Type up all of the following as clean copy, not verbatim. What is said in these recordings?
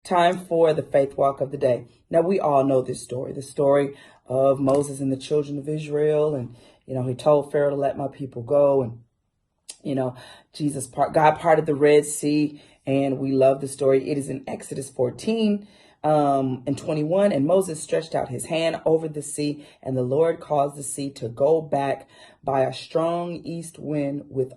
Time for the faith walk of the day. Now, we all know this story, the story of Moses and the children of Israel. And, he told Pharaoh to let my people go. And, God parted the Red Sea. And we love the story. It is in Exodus 14 and 21. And Moses stretched out his hand over the sea, and the Lord caused the sea to go back by a strong east wind with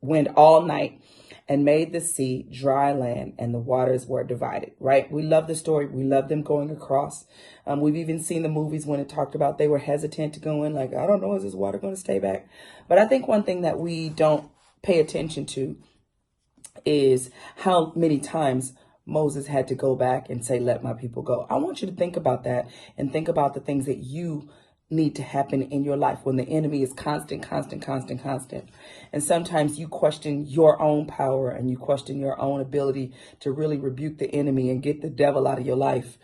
wind all night, and made the sea dry land, and the waters were divided. Right? We love the story. We love them going across. We've even seen the movies when it talked about they were hesitant to go in, like, I don't know, is this water going to stay back? But I think one thing that we don't pay attention to is how many times Moses had to go back and say, let my people go. I want you to think about that and think about the things that you need to happen in your life when the enemy is constant. And sometimes you question your own power and you question your own ability to really rebuke the enemy and get the devil out of your life.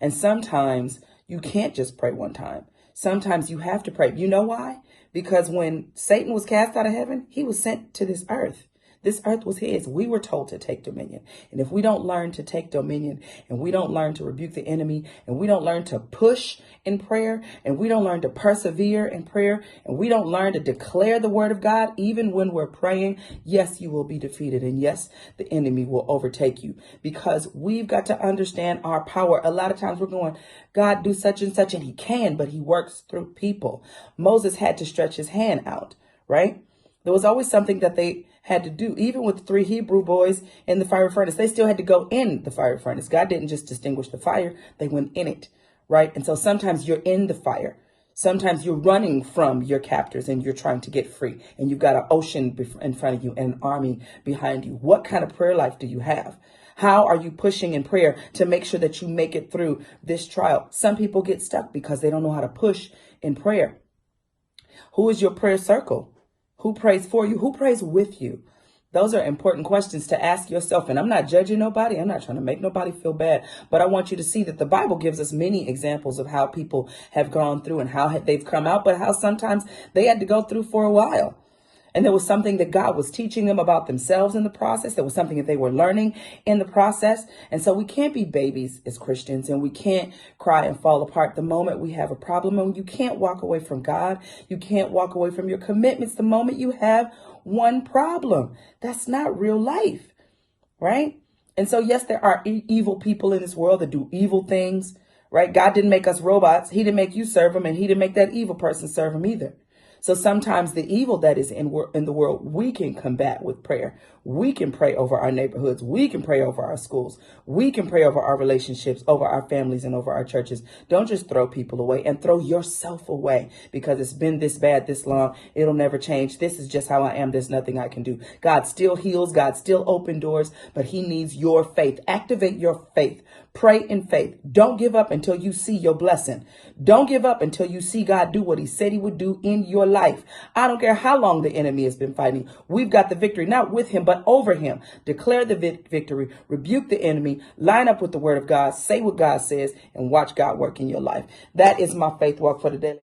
And sometimes you can't just pray one time. Sometimes you have to pray. You know why? Because when Satan was cast out of heaven, he was sent to this earth. This earth was his. We were told to take dominion. And if we don't learn to take dominion, and we don't learn to rebuke the enemy, and we don't learn to push in prayer, and we don't learn to persevere in prayer, and we don't learn to declare the word of God, even when we're praying, yes, you will be defeated. And yes, the enemy will overtake you, because we've got to understand our power. A lot of times we're going, God, do such and such, and he can, but he works through people. Moses had to stretch his hand out, right? There was always something that they had to do. Even with the 3 Hebrew boys in the fiery furnace, they still had to go in the fiery furnace. God didn't just distinguish the fire, they went in it, right? And so sometimes you're in the fire. Sometimes you're running from your captors and you're trying to get free. And you've got an ocean in front of you and an army behind you. What kind of prayer life do you have? How are you pushing in prayer to make sure that you make it through this trial? Some people get stuck because they don't know how to push in prayer. Who is your prayer circle? Who prays for you? Who prays with you? Those are important questions to ask yourself. And I'm not judging nobody. I'm not trying to make nobody feel bad. But I want you to see that the Bible gives us many examples of how people have gone through and how they've come out, but how sometimes they had to go through for a while. And there was something that God was teaching them about themselves in the process. There was something that they were learning in the process. And so we can't be babies as Christians, and we can't cry and fall apart the moment we have a problem. And you can't walk away from God. You can't walk away from your commitments the moment you have one problem. That's not real life, right? And so, yes, there are evil people in this world that do evil things, right? God didn't make us robots. He didn't make you serve him, and he didn't make that evil person serve him either. So sometimes the evil that is in the world, we can combat with prayer. We can pray over our neighborhoods. We can pray over our schools. We can pray over our relationships, over our families, and over our churches. Don't just throw people away, and throw yourself away because it's been this bad this long. It'll never change. This is just how I am. There's nothing I can do. God still heals. God still opens doors, but he needs your faith. Activate your faith. Pray in faith. Don't give up until you see your blessing. Don't give up until you see God do what he said he would do in your life. I don't care how long the enemy has been fighting. We've got the victory, not with him, but over him. Declare the victory. Rebuke the enemy. Line up with the word of God. Say what God says, and watch God work in your life. That is my faith walk for today.